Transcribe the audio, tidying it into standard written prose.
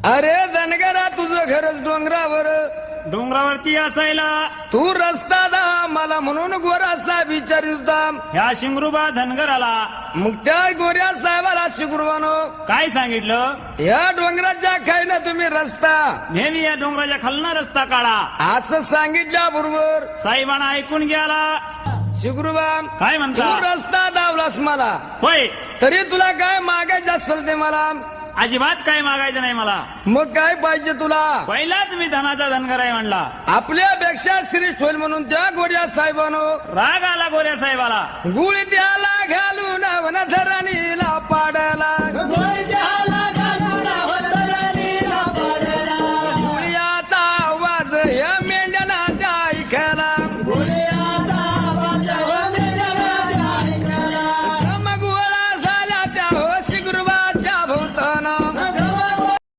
अरे धनगरा तुझं घरच डोंगरावर, डोंगरावरती असायला तू रस्ता दा मला म्हणून गोरा साहेब विचारित होता. ह्या शिंगरूबा धनगराला मग त्या गोऱ्या साहेबाला शिकुरवानो काय सांगितलं? या डोंगराच्या खाईना तुम्ही रस्ता नेहमी या डोंगराच्या खालना रस्ता काढा असं सांगितल्या बरोबर साहेबांना ऐकून घ्याला. शिकुरबा काय तू म्हणता? रस्ता दावलास मला, होय, तरी तुला काय मागायचं असेल ते मला. अजिबात काय मागायचं नाही मला. मग काय पाहिजे तुला? पहिलाच मी धनाचा धनगर आहे म्हणला. आपल्यापेक्षा श्रेष्ठ होईल म्हणून त्या गोऱ्या साहेबानो राग आला गोऱ्या साहेबाला. गुळी त्याला घालून वनधरणीला पाडायला.